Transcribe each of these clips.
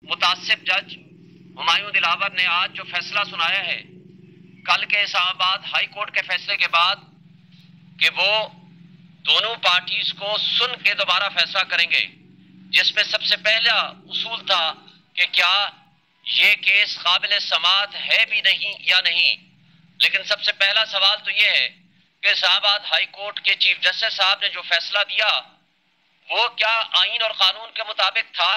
मुतासिब जज हुमायूं दिलावर ने आज जो फैसला सुनाया है कल के इस्लामाबाद हाई कोर्ट के फैसले के बाद कि वो दोनों पार्टीज को सुन के दोबारा फैसला करेंगे, जिसमें सबसे पहला उसूल था कि क्या ये केस काबिल समाअत है भी नहीं या नहीं। लेकिन सबसे पहला सवाल तो ये है कि इस्लामाबाद हाई कोर्ट के चीफ जस्टिस साहब ने जो फैसला दिया वो क्या आईन और कानून के मुताबिक था?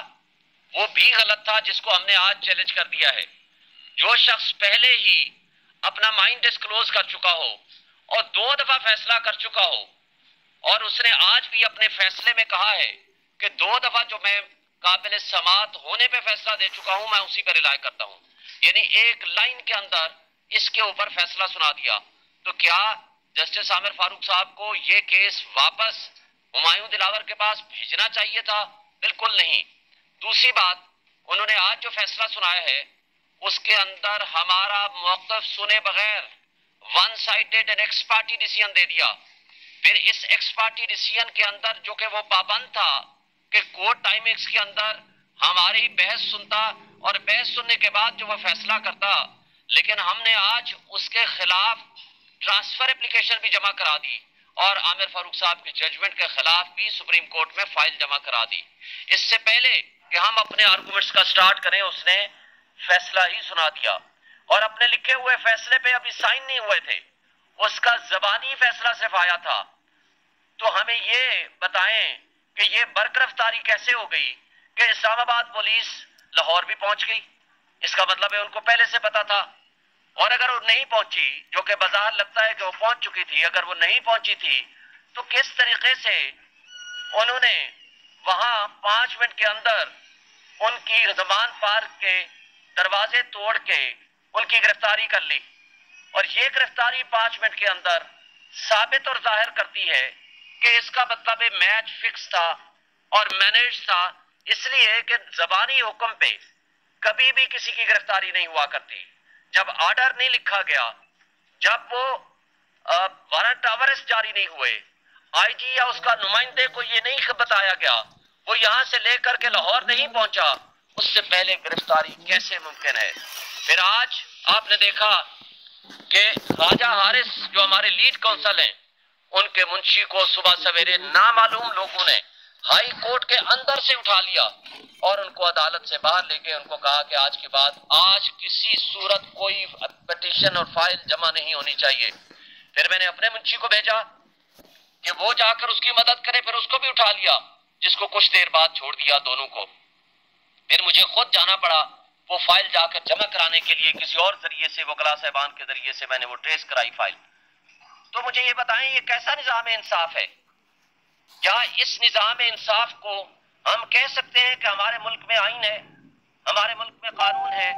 वो भी गलत था, जिसको हमने आज चैलेंज कर दिया है। जो शख्स पहले ही अपना माइंड डिस्क्लोज कर चुका हो और 2 दफा फैसला कर चुका हो, और उसने आज भी अपने फैसले में कहा है कि 2 दफा जो मैं काबिल समाअत होने पे फैसला दे चुका हूं, मैं उसी पर रिलाय करता हूं, यानी एक लाइन के अंदर इसके ऊपर फैसला सुना दिया। तो क्या जस्टिस आमिर फारूक साहब को ये केस वापस हुमायूं दिलावर के पास भेजना चाहिए था? बिल्कुल नहीं। दूसरी बात, उन्होंने आज जो फैसला सुनाया है उसके अंदर हमारा मौक़िफ़ सुने बगैर one sided and ex parte decision दे दिया। फिर इस एक्स पार्टी डिसीजन के अंदर जो कि वो पाबंद था कि कोर्ट टाइमिंग्स के अंदर हमारी बहस सुनता और बहस सुनने के बाद जो वो फैसला करता, लेकिन हमने आज उसके खिलाफ ट्रांसफर एप्लीकेशन भी जमा करा दी और आमिर फारूक साहब के जजमेंट के खिलाफ भी सुप्रीम कोर्ट में फाइल जमा करा दी। इससे पहले कि हम अपने आर्गुमेंट्स का स्टार्ट करें उसने फैसला ही सुना दिया और अपने लिखे हुए फैसले पे अभी साइन नहीं हुए थे, उसका जबानी फैसला सिर्फ आया था। तो हमें ये बताएं कि ये बरगिरफ्तारी कैसे हो गई कि इस्लामाबाद पुलिस लाहौर भी पहुंच गई? इसका मतलब है उनको पहले से पता था। और अगर वो नहीं पहुंची, जो कि बाजार लगता है कि वो पहुंच चुकी थी, अगर वो नहीं पहुंची थी तो किस तरीके से उन्होंने वहां 5 मिनट के अंदर उनकी जमान पार्क के दरवाजे तोड़ के उनकी गिरफ्तारी कर ली? और ये गिरफ्तारी 5 मिनट के अंदर साबित और जाहिर करती है कि इसका मतलब मैच फिक्स था और मैनेज था, इसलिए कि जबानी हुक्म पे कभी भी किसी की गिरफ्तारी नहीं हुआ करती। जब ऑर्डर नहीं लिखा गया, जब वो वारंट ऑफ अरेस्ट जारी नहीं हुए, आईजी या उसका नुमाइंदे को ये नहीं बताया गया, वो यहां से लेकर के लाहौर नहीं पहुंचा, उससे पहले गिरफ्तारी कैसे मुमकिन है? फिर आज आपने देखा कि ख्वाजा हारिस जो हमारे लीड काउंसिल हैं, उनके मुंशी को सुबह सवेरे नामालूम लोगों ने हाई कोर्ट के अंदर से उठा लिया और उनको अदालत से बाहर लेके उनको कहा कि आज के बाद आज किसी सूरत कोई पिटीशन और फाइल जमा नहीं होनी चाहिए। फिर मैंने अपने मुंशी को भेजा कि वो जाकर उसकी मदद करे, फिर उसको भी उठा लिया, जिसको कुछ देर बाद छोड़ दिया दोनों को। फिर मुझे खुद जाना पड़ा वो फाइल जाकर जमा कराने के लिए, किसी और जरिए से, वकला साहबान के जरिए से मैंने वो ट्रेस कराई फाइल। तो मुझे ये बताएं, ये कैसा निजाम इंसाफ है? क्या इस निजाम इंसाफ को हम कह सकते हैं कि हमारे मुल्क में आईन है, हमारे मुल्क में कानून है,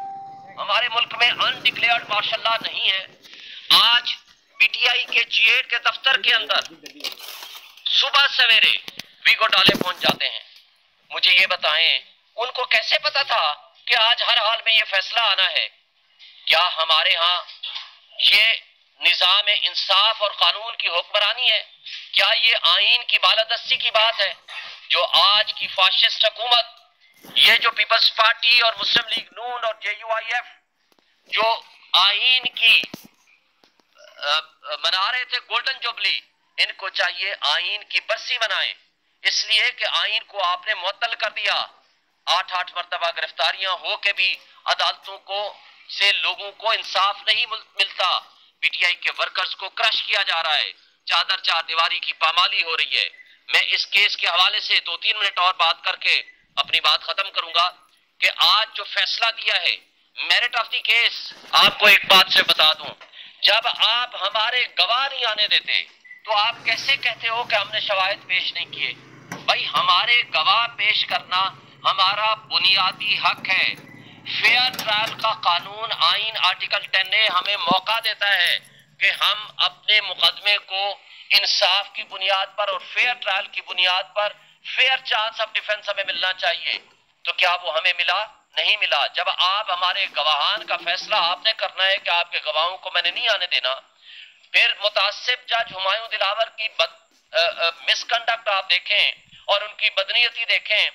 हमारे मुल्क में अनडिक्लेयर्ड मार्शल लॉ नहीं है? आज पीटीआई के G8 के दफ्तर के अंदर सुबह सवेरे वीगो डाले पहुंच जाते हैं। मुझे ये बताएं, उनको कैसे पता था कि आज हर हाल में ये फैसला आना है? क्या हमारे यहाँ ये निजाम इंसाफ और कानून की हुक्मरानी है? क्या ये आईन की बालादस्ती की बात है? जो आज की फाशिस्ट हुकूमत, ये जो पीपल्स पार्टी और मुस्लिम लीग नून और JUIF जो आईन की मना रहे थे गोल्डन जुबली, इनको चाहिए आईन की बरसी मनाएं, इसलिए कि आईन को आपने मुअत्तल कर दिया। 8-8 मरतबा गिरफ्तारियां हो के भी अदालतों को से लोगों को इंसाफ नहीं मिलता। पीटीआई के वर्कर्स को क्रश किया जा रहा है, चादर चार दीवारी की पामाली हो रही है। मैं इस केस के हवाले से 2-3 मिनट और बात करके अपनी बात खत्म करूंगा कि आज जो फैसला दिया है मेरिट ऑफ द केस, आपको एक बात से बता दूं, जब आप हमारे गवाह नहीं आने देते तो आप कैसे कहते हो कि हमने शवाहिद पेश नहीं किए? भाई, हमारे गवाह पेश करना हमारा बुनियादी हक है। फेयर ट्रायल का कानून आईन आर्टिकल 10 ने हमें मौका देता है कि हम अपने मुकदमे को इंसाफ की बुनियाद पर और फेयर ट्रायल की बुनियाद पर फेयर चांस ऑफ डिफेंस हमें मिलना चाहिए। तो क्या वो हमें मिला? नहीं मिला। जब आप हमारे गवाहान का फैसला आपने करना है कि आपके गवाहों को मैंने नहीं आने देना, फिर मुतासिब जज हुमायूं दिलावर की मिसकंडक्ट आप देखें और उनकी बदनीयती देखें।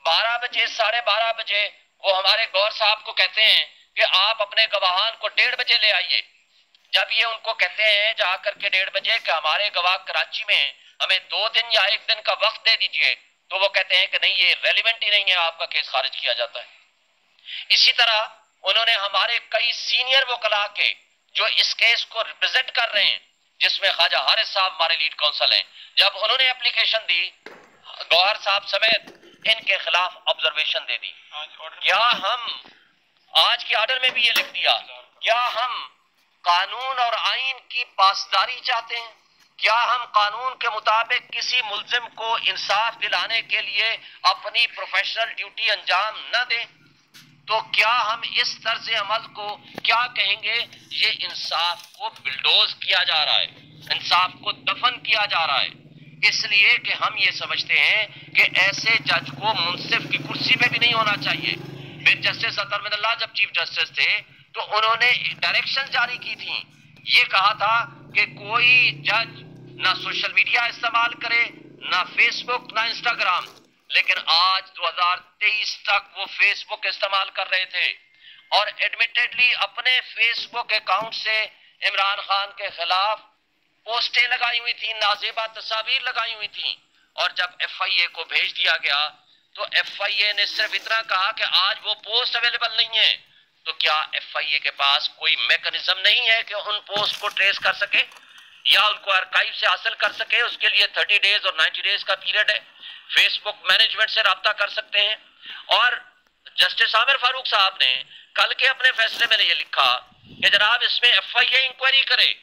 12 बजे 12:30 बजे वो हमारे गौर साहब को कहते हैं कि आप अपने गवाहान को 1:30 बजे ले आइए। जब ये उनको कहते हैं जाकर के 1:30 बजे कि हमारे गवाह कराची में हैं, हमें 2 दिन या 1 दिन का वक्त दे दीजिए, तो वो कहते हैं कि नहीं, ये रेलिवेंट ही नहीं है, आपका केस खारिज किया जाता है। इसी तरह उन्होंने हमारे कई सीनियर वकला के जो इस केस को रिप्रेजेंट कर रहे हैं, जिसमें ख्वाजा हारिस साहब हमारे लीड काउंसिल हैं, जब उन्होंने एप्लीकेशन दी, गौहर साहब समेत इनके खिलाफ ऑब्जर्वेशन दे दी। क्या हम आज के ऑर्डर में भी ये लिख दिया, क्या हम कानून और आइन की पासदारी चाहते हैं? क्या हम कानून के मुताबिक किसी मुल्जिम को इंसाफ दिलाने के लिए अपनी प्रोफेशनल ड्यूटी अंजाम न दें? तो क्या हम इस तर्ज अमल को क्या कहेंगे? ये इंसाफ को बिल्डोज किया जा रहा है, इंसाफ को दफन किया जा रहा है। इसलिए कि हम ये समझते हैं कि ऐसे जज को मुंसिफ की कुर्सी पे भी नहीं होना चाहिए। फिर जस्टिस अतर मिनल्लाह जब चीफ जस्टिस थे तो उन्होंने डायरेक्शन जारी की थी, ये कहा था कि कोई जज ना सोशल मीडिया इस्तेमाल करे, ना फेसबुक, ना इंस्टाग्राम। लेकिन आज 2023 तक वो फेसबुक इस्तेमाल कर रहे थे और एडमिटेडली अपने फेसबुक अकाउंट से इमरान खान के खिलाफ पोस्टें लगाई हुई थी, नाजेबा तस्वीर लगाई हुई थी। और जब FIA को भेज दिया गया तो FIA ने सिर्फ इतना कहा कि आज वो पोस्ट अवेलेबल नहीं है। तो क्या FIA के पास कोई मैकेनिज्म नहीं है कि उन पोस्ट को ट्रेस कर सके या उनको आर्काइव से हासिल कर सके? उसके लिए 30 डेज और 90 डेज का पीरियड है। फेसबुक मैनेजमेंट से राब्ता कर सकते हैं। और जस्टिस आमिर फारूक साहब ने कल के अपने फैसले में ये लिखा कि जनाब इसमें FIA इंक्वायरी करे।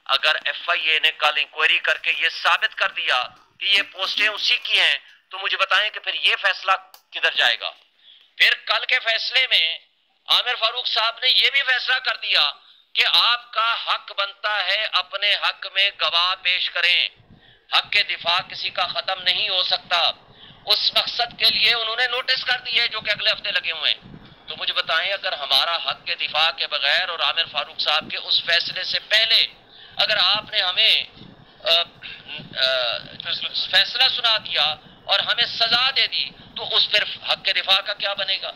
अगर FIA ने कल इंक्वायरी करके ये साबित कर दिया कि ये पोस्टें उसी की हैं, तो मुझे बताएं कि फिर ये फैसला किधर जाएगा? फिर कल के फैसले में आमिर फारूक साहब ने ये भी फैसला कर दिया कि आपका हक बनता है अपने हक में गवाह पेश करें। हक के दिफा किसी का खत्म नहीं हो सकता। उस मकसद के लिए उन्होंने नोटिस कर दिए जो कि अगले हफ्ते लगे हुए हैं। तो मुझे बताएं, अगर हमारा हक के दिफा के बगैर और आमिर फारूक साहब के उस फैसले से पहले अगर आपने हमें फैसला सुना दिया और हमें सजा दे दी, तो उस पर हक के दिफा का क्या बनेगा?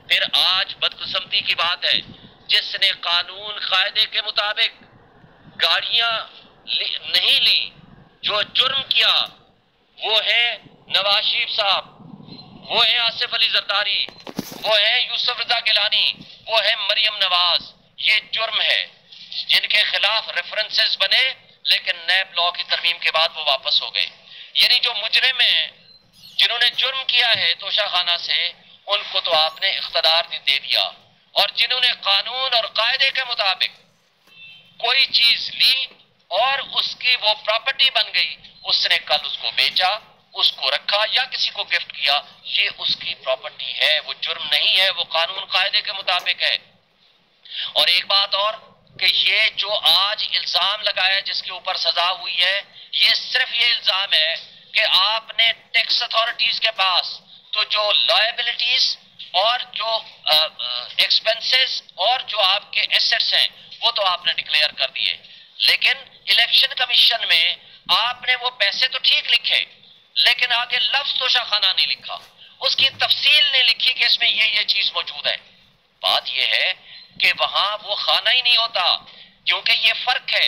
फिर आज बदकिस्मती की बात है, जिसने कानून कायदे के मुताबिक गाड़ियां नहीं ली, जो जुर्म किया, वो है नवाज शरीफ साहब, वो है आसिफ अली जरदारी, वो है यूसुफ रजा गिलानी, वो है मरियम नवाज। ये जुर्म है जिनके खिलाफ रेफरेंसेस बने, लेकिन नैब लॉ की तरमीम के बाद वो वापस हो गए। यानी जो मुजरिम हैं, जिन्होंने जुर्म किया है तोशाखाना से, उनको तो आपने इख्तियार दे दिया, और जिन्होंने कानून और कायदे के मुताबिक कोई चीज ली और उसकी वो प्रॉपर्टी बन गई, उसने कल उसको बेचा, उसको रखा या किसी को गिफ्ट किया, ये उसकी प्रॉपर्टी है, वो जुर्म नहीं है, वो कानून कायदे के मुताबिक है। और एक बात और कि ये जो आज इल्जाम लगाया जिसके ऊपर सजा हुई है, ये सिर्फ ये इल्जाम है कि आपने टैक्स अथॉरिटीज के पास तो जो लायबिलिटीज और जो एक्सपेंसेस और जो आपके एसेट्स हैं वो तो आपने डिक्लेयर कर दिए, लेकिन इलेक्शन कमीशन में आपने वो पैसे तो ठीक लिखे, लेकिन आगे लफ्ज तोशाखाना नहीं लिखा, उसकी तफसील नहीं लिखी कि इसमें ये चीज मौजूद है। बात यह है कि वहां वो खाना ही नहीं होता, क्योंकि ये फर्क है।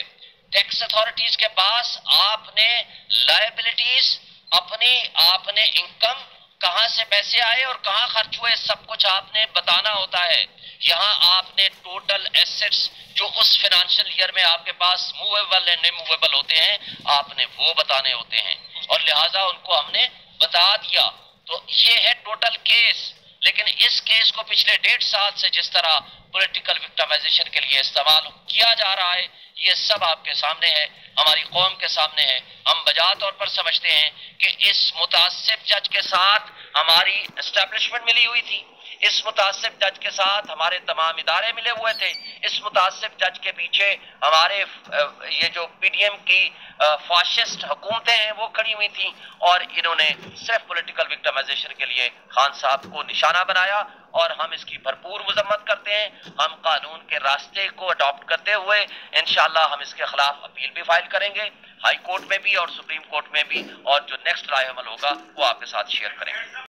टैक्स अथॉरिटीज के पास आपने लायबिलिटीज अपनी, आपने इनकम, कहां से पैसे आए और कहां खर्च हुए, सब कुछ आपने बताना होता है। यहां आपने टोटल एसेट्स जो उस फाइनेंशियल ईयर में आपके पास मूवेबल एंड इमूवेबल होते हैं, आपने वो बताने होते हैं, और लिहाजा उनको हमने बता दिया। तो ये है टोटल केस। लेकिन इस केस को पिछले 1.5 साल से जिस तरह पॉलिटिकल विक्टिमाइजेशन के लिए इस्तेमाल किया जा रहा है, ये सब आपके सामने है, हमारी कौम के सामने है। हम बजा तौर पर समझते हैं कि इस मुतासिब जज के साथ हमारी एस्टेब्लिशमेंट मिली हुई थी, इस मुतासिब जज के साथ हमारे तमाम इदारे मिले हुए थे, इस मुतासिब जज के पीछे हमारे ये जो PDM की फाशिस्ट हुकूमतें हैं वो खड़ी हुई थी, और इन्होंने सिर्फ पॉलिटिकल विक्टिमाइजेशन के लिए खान साहब को निशाना बनाया, और हम इसकी भरपूर मजम्मत करते हैं। हम कानून के रास्ते को अडॉप्ट करते हुए इंशाअल्लाह हम इसके खिलाफ अपील भी फाइल करेंगे, हाई कोर्ट में भी और सुप्रीम कोर्ट में भी, और जो नेक्स्ट राय अमल होगा वो आपके साथ शेयर करेंगे।